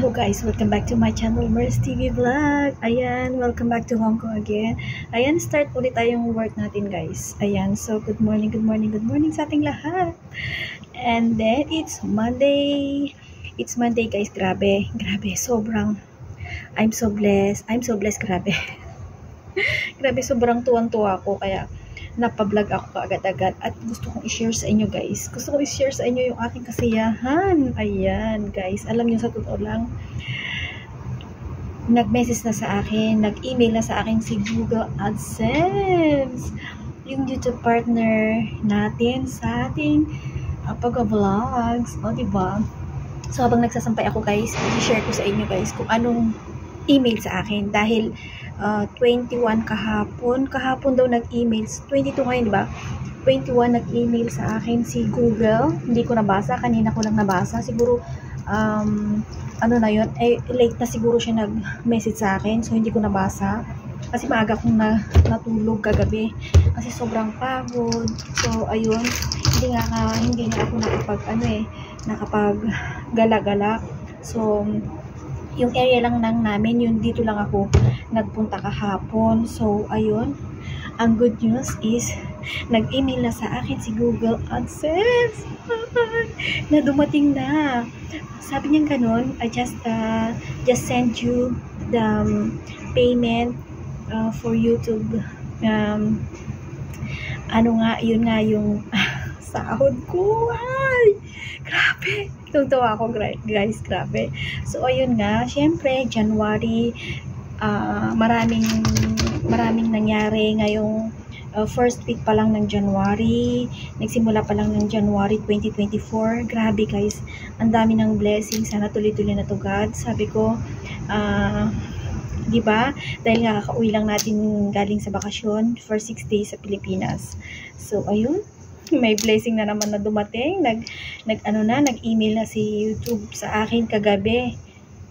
Hello guys, welcome back to my channel, Mers TV Vlog. Ayan, welcome back to Hong Kong again. Ayan, start ulit tayong work natin guys. Ayan, so good morning sa ating lahat. And then, it's Monday. It's Monday guys, grabe, sobrang, I'm so blessed, grabe. Grabe, sobrang tuwang-tuwa ako, kaya napablog ako kaagad-agad at gusto kong i-share sa inyo guys. Gusto kong i-share sa inyo yung aking kasiyahan. Ayan guys, alam nyo sa totoo lang, nag-message na sa akin, nag-email na sa akin si Google AdSense, yung YouTube partner natin sa ating pag-vlogs, o diba? So habang nagsasampay ako guys, i-share ko sa inyo guys kung anong email sa akin, dahil 21 kahapon daw nag-email, 22 ngayon diba, 21 nag-email sa akin si Google. Hindi ko nabasa, kanina ko lang nabasa, siguro ano na yun, late na siguro siya nag-message sa akin, so hindi ko nabasa kasi maaga akong natulog kagabi kasi sobrang pagod. So ayun, hindi nga ako nakapag gala-gala. So yung area lang namin, yun dito lang ako nagpunta kahapon. So ayun, ang good news is nag-email na sa akin si Google AdSense na dumating na. Sabi niya ganun, I just send you the payment for YouTube. Yun nga yung sahod ko. Ay, grabe, tutuwa ako guys, grabe. So ayun nga, syempre January, maraming nangyari ngayong first week pa lang ng January, nagsimula pa lang ng January 2024. Grabe guys, ang dami ng blessings, sana tuloy-tuloy na to God. Sabi ko, diba, dahil nga kakauwi lang natin galing sa bakasyon for 6 days sa Pilipinas. So ayun, may blessing na naman na dumating. Nag-email na si YouTube sa akin kagabi,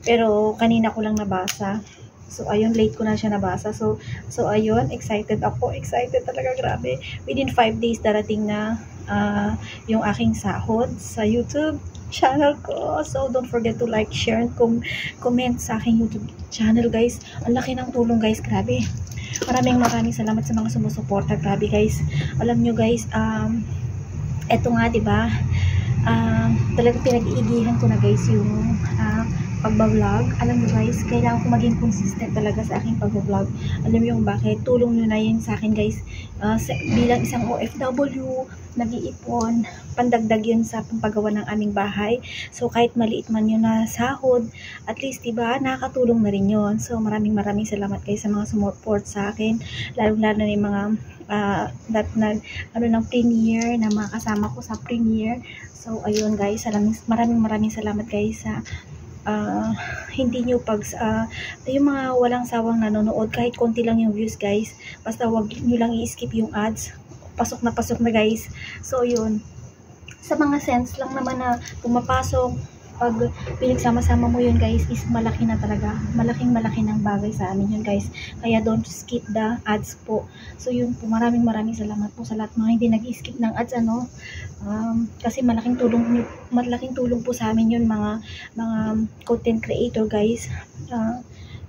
pero kanina ko lang nabasa. So ayun, late ko na siya nabasa. So ayun, excited talaga, grabe. Within 5 days darating na yung aking sahod sa YouTube channel ko. So don't forget to like, share, and comment sa aking YouTube channel guys. Ang laki ng tulong guys, grabe. Maraming salamat sa mga sumusuporta, grabe guys. Alam nyo guys, eto nga diba, talagang pinag-iigihan ko na guys yung pag-vlog. Alam nyo guys, kailangan ko maging consistent talaga sa aking pag-vlog. Alam nyo yung bakit? Tulong nyo na yun sa akin guys. Bilang isang OFW, nag-iipon, pandagdag yun sa pampagawa ng aming bahay. So kahit maliit man yun na sahod, at least diba, nakakatulong na rin yun. So maraming salamat guys sa mga sumuport sa akin, lalo na yung mga ng premiere, na mga kasama ko sa premiere. So ayun guys, maraming salamat guys sa hindi nyo yung mga walang sawang nanonood, kahit konti lang yung views guys, basta wag nyo lang i-skip yung ads, pasok na guys. So yun, sa mga cents lang naman na pumapasok, pag pinagsama-sama mo yun guys, is malaki na talaga, malaking ng bagay sa amin yun guys, kaya don't skip the ads po. So yun po, maraming salamat po sa lahat mga hindi nag-skip ng ads, kasi malaking tulong po sa amin yun, mga content creator guys.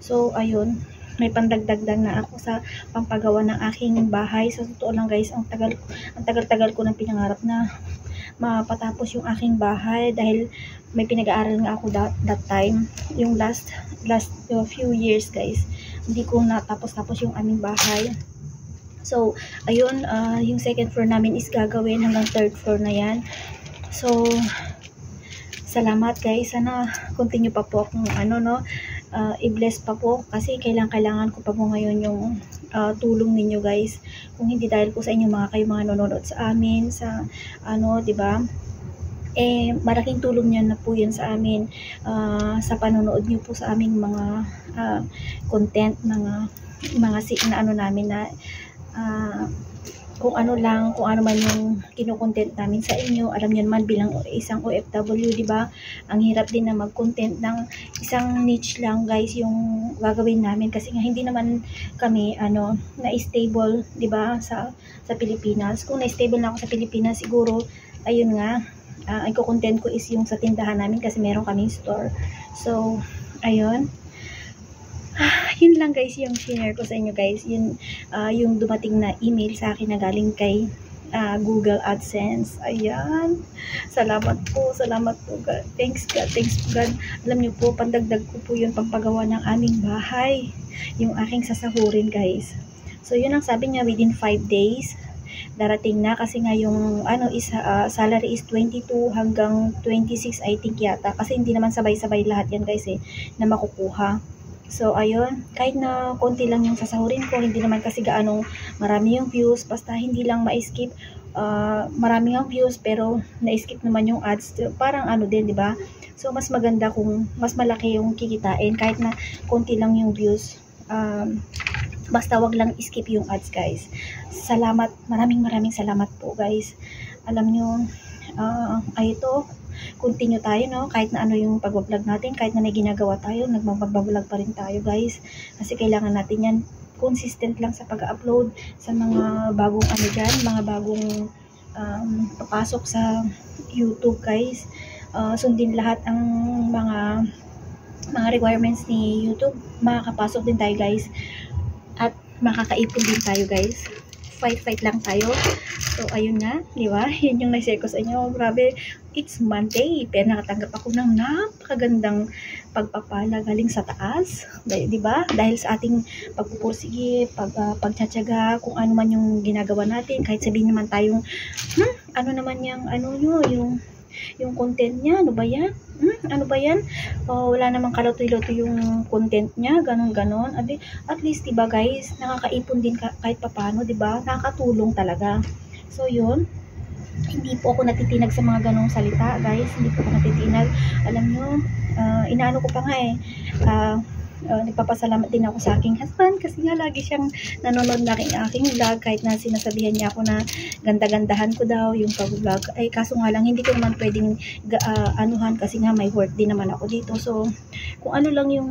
So ayun, may pandagdag na ako sa pampagawa ng aking bahay. Sa totoo lang guys, ang tagal ko nang pinangarap na mapatapos yung aking bahay, dahil may pinag-aaral nga ako that time, yung last few years guys, hindi ko natapos yung aming bahay. So ayun, yung second floor namin is gagawin, hanggang third floor na yan. So salamat guys, sana continue pa po akong i-bless pa po, kasi kailangan ko pa po ngayon yung tulong ninyo guys. Kung hindi dahil po sa inyo kayo mga nanonood sa amin, sa diba, malaking tulong niyan na po yan sa amin, sa panonood niyo po sa aming mga content, mga namin na kung ano man yung kino-content namin sa inyo. Alam niyo naman, bilang isang OFW, di ba, ang hirap din na mag-content ng isang niche lang guys yung gagawin namin, kasi nga hindi naman kami na stable, di ba, sa Pilipinas. Kung na stable na ako sa Pilipinas, siguro ayun nga, ang content ko is yung sa tindahan namin kasi meron kaming store. So, ayun. Yun lang guys yung share ko sa inyo guys. Yun, yung dumating na email sa akin na galing kay Google AdSense. Ayan. Salamat po God. Thanks God. Alam niyo po, pandagdag ko po yun pampagawa ng aming bahay. Yung aking sasahurin guys. So, yun ang sabi niya within 5 days. Darating na kasi nga yung salary is 22 hanggang 26 I think yata. Kasi hindi naman sabay-sabay lahat yan guys na makukuha. So, ayun, kahit na konti lang yung sasahurin ko, hindi naman kasi gaano marami yung views, basta hindi lang ma-skip, marami yung views, pero na-skip naman yung ads, parang din, di ba? So, mas maganda kung mas malaki yung kikitain, kahit na konti lang yung views, basta wag lang skip yung ads, guys. Salamat, maraming salamat po, guys. Alam nyo, ito, continue tayo, no? Kahit na ano yung pag-vlog natin, kahit na may ginagawa tayo, nagbablog pa rin tayo, guys. Kasi kailangan natin yan, consistent lang sa pag-upload sa mga bagong dyan, mga bagong papasok sa YouTube, guys. Sundin lahat ang mga requirements ni YouTube. Makakapasok din tayo, guys. At makakaipon din tayo, guys. Fight lang tayo. So, ayun nga, di ba? Yun yung na-share ko sa inyo. Grabe, it's Monday. Pero nakatanggap ako ng napakagandang pagpapala galing sa taas. Di ba? Dahil sa ating pagpupursige, pagtsatsaga, kung ano man yung ginagawa natin, kahit sabihin naman tayong, ano naman yung content niya, ano ba yan? Ano ba yan? Wala namang kalotoy-loto yung content niya, ganon. At least, diba guys, nakakaipon din kahit papano, diba? Nakakatulong talaga. So, yun. Hindi po ako natitinag sa mga ganong salita, guys. Hindi po ako natitinag. Alam nyo, inaano ko pa nga nagpapasalamat din ako sa aking husband kasi nga lagi siyang nanonood na aking vlog kahit na sinasabihan niya ako na ganda-gandahan ko daw yung pag-vlog. Ay kaso nga lang hindi ko naman pwedeng anuhan kasi nga may work din naman ako dito. So kung ano lang yung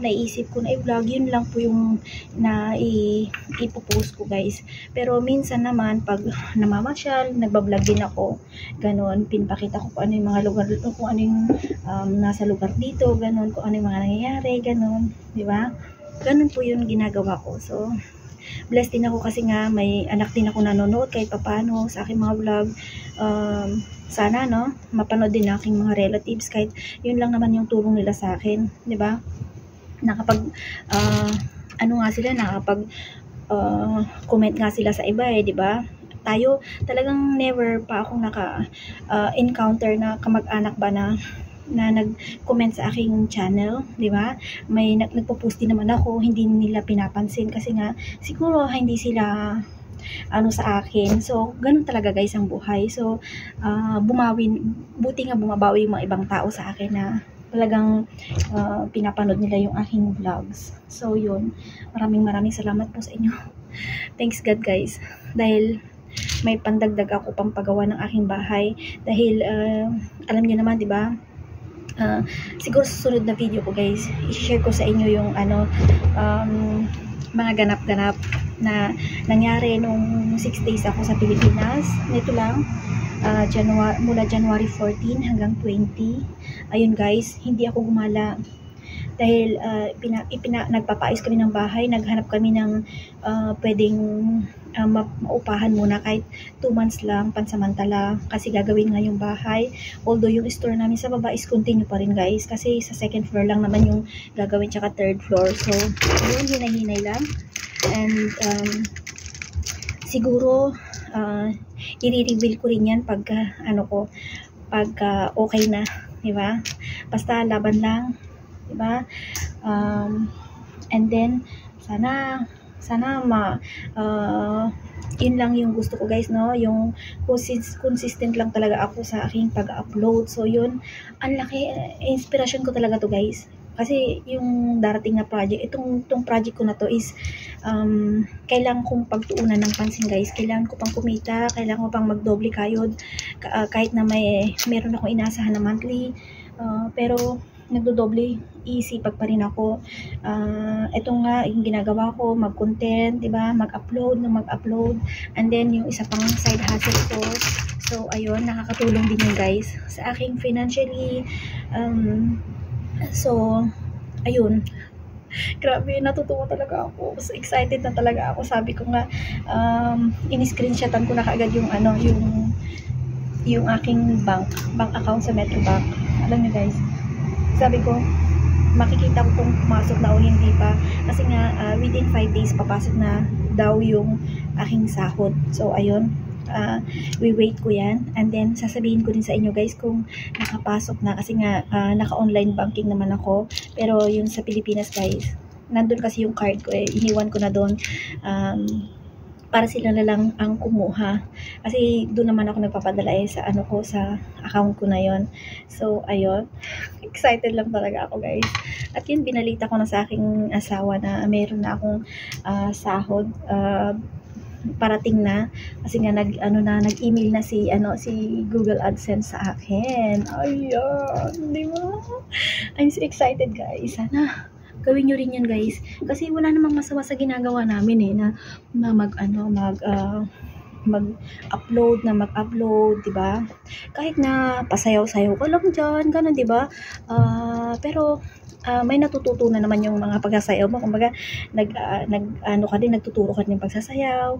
naisip ko na i-vlog, yun lang po yung ipopost ko guys. Pero minsan naman pag namamasyal, nagbablog din ako. Ganon, pinapakita ko kung ano yung mga lugar dito, kung ano yung nasa lugar dito, ganon, kung ano yung mga nangyayari, ganon. Di ba? Ganun po yung ginagawa ko. So, blessed din ako kasi nga may anak din ako nanonood kahit papano sa aking mga vlog. Sana, no, mapanood din aking mga relatives kahit yun lang naman yung tulong nila sa akin. Di ba? Nakapag, comment nga sila sa iba di ba? Tayo, talagang never pa akong encounter na kamag-anak ba na nag-comment sa aking channel, di ba? May nagpo-post din naman ako, hindi nila pinapansin kasi nga siguro hindi sila sa akin. So, ganun talaga guys ang buhay. So, buti nga bumabawi yung mga ibang tao sa akin na talagang pinapanood nila yung aking vlogs. So, yun. Maraming salamat po sa inyo. Thanks God guys. Dahil may pandagdag ako pampagawa ng aking bahay. Dahil, alam niyo naman, di ba? Siguro sa sunod na video ko guys, i-share ko sa inyo yung mga ganap-ganap na nangyari nung 6 days ako sa Pilipinas. Nito lang, mula January 14 hanggang 20. Ayun guys, hindi ako gumala dahil nagpapaayos kami ng bahay, naghanap kami ng pwedeng maupahan muna kahit 2 months lang pansamantala kasi gagawin nga yung bahay. Although yung store namin sa baba is continue pa rin guys kasi sa 2nd floor lang naman yung gagawin tsaka 3rd floor. So yun, hinay-hinay lang. And siguro i-reveal ko rin yan pagka okay na, di ba? Basta laban lang, di ba? And then sana yun lang yung gusto ko guys, no, yung consistent lang talaga ako sa aking pag-upload. So yun, ang laki inspiration ko talaga to guys kasi yung darating na project, itong project ko na to is kailangan kong pagtuunan ng pansin guys. Kailangan ko pang kumita, kailangan ko pang magdoble kayod kahit na meron akong inasahan na monthly, pero nagdodoble isipag pa rin ako. Ito nga yung ginagawa ko, mag-content, diba? Mag-upload, and then yung isa pang side hustle ko. So So, ayun, nakakatulong din yun guys sa aking financially. So, ayun. Grabe, natutuwa talaga ako. So, excited na talaga ako. Sabi ko nga, in-screenshotan ko na kaagad yung ano, yung aking bank account sa Metrobank. Alam niyo guys, sabi ko, makikita ko kung pumasok na o hindi pa. Kasi nga, within 5 days, papasok na daw yung aking sahod. So, ayun. We-wait ko yan. And then, sasabihin ko din sa inyo guys kung nakapasok na. Kasi nga, naka-online banking naman ako. Pero yung sa Pilipinas guys, nandun kasi yung card ko. Iniwan ko na doon. Para sila na lang ang kumuha. Kasi doon naman ako nagpapadala sa ano ko, sa account ko na yon. So, ayun. Excited lang talaga ako guys. At yun, binalita ko na sa aking asawa na meron na akong sahod. Parating na. Kasi nga nag-email na si Google AdSense sa akin. Ayan. Di ba? I'm so excited guys. Sana gawin nyo rin yan guys, kasi wala namang masama sa ginagawa namin na mag-upload, 'di ba? Kahit na pasayaw-sayaw ko lang diyan, ganun 'di ba? Pero may natututunan naman yung mga pagsasayaw mo. Kumbaga nagtuturo ka din pagsasayaw.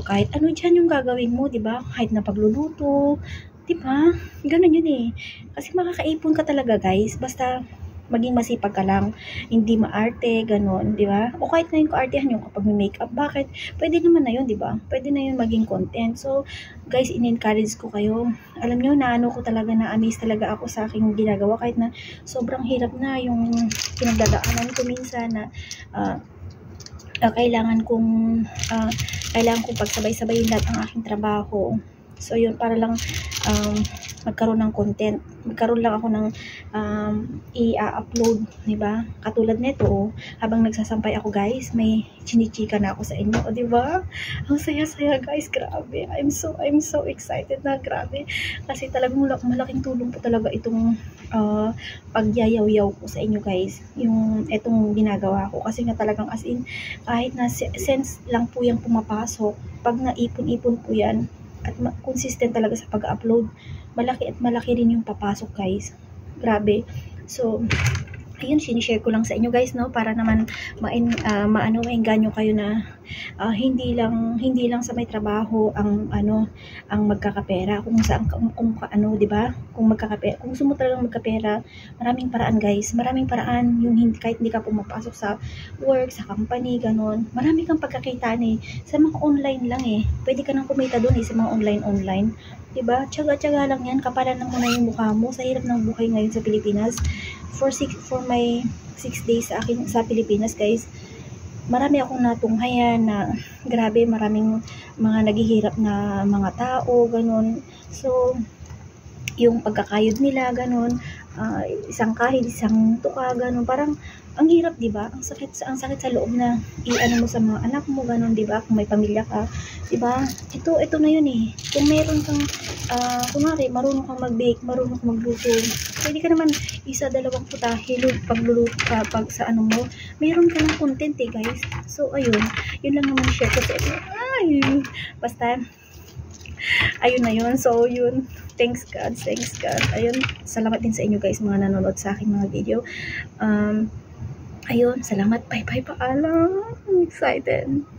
Kahit ano diyan yung gagawin mo, 'di ba? Kahit na pagluluto, 'di ba? Ganun yun kasi makakaipon ka talaga guys, basta maging masipag ka lang, hindi maarte, ganon, di ba? O kahit na yung kaartehan yung kapag may makeup, bakit? Pwede naman na yun, di ba? Pwede na yun maging content. So, guys, in-encourage ko kayo. Alam nyo, ko talaga, na-amaze talaga ako sa aking ginagawa, kahit na sobrang hirap na yung pinagdadaanan ko minsan na kailangan kong pagsabay-sabayin lahat ang aking trabaho. So, yun, para lang magkaroon ng content. Magkaroon lang ako ng i-upload, diba? Katulad nito, habang nagsasampay ako guys, may chinichika na ako sa inyo, diba? Ang saya-saya guys, grabe. I'm so excited na, grabe. Kasi talagang malaking tulong po talaga itong pagyayaw-yaw ko sa inyo guys. Itong ginagawa ko. Kasi nga talagang as in, kahit na cents lang po yung pumapasok, pag naipon-ipon po yan, at consistent talaga sa pag-upload, malaki rin yung papasok guys. Grabe. So, ayun, sinishare ko lang sa inyo guys, no, para naman mainganyo kayo na hindi lang sa may trabaho ang magkakapera, kung saan di ba? Kung gusto mo talagang magkapera, maraming paraan guys, maraming paraan, kahit hindi ka pumapasok sa work, sa company, ganon, marami kang pagkakitaan sa mga online lang pwede ka nang kumita doon sa mga online, diba? Tiyaga-tiyaga lang yan, kapalan lang muna yung mukha mo sa hirap ng buhay ngayon sa Pilipinas. For my 6 days sa Pilipinas guys, marami akong natunghayan na grabe, maraming mga naghihirap na mga tao, ganun. So, yung pagkakayod nila, ganun, isang kahit, isang tuka, ganun, parang ang hirap, di ba? Ang sakit sa loob na mo sa mga anak mo, ganun, di ba? Kung may pamilya ka, di ba? Ito na yun Kung meron kang kunwari, marunong kang mag-bake, marunong kang magluto, pwede ka naman isa-dalawang putahe pagluluto ka, pag sa mo, meron ka ng content guys. So, ayun, yun lang naman share ko sa inyo. Basta, ayun na yun. So, yun. Thanks God. Ayun, salamat din sa inyo guys, mga nanonood sa aking mga video. Ayun, salamat. Bye-bye, paalam. I'm excited.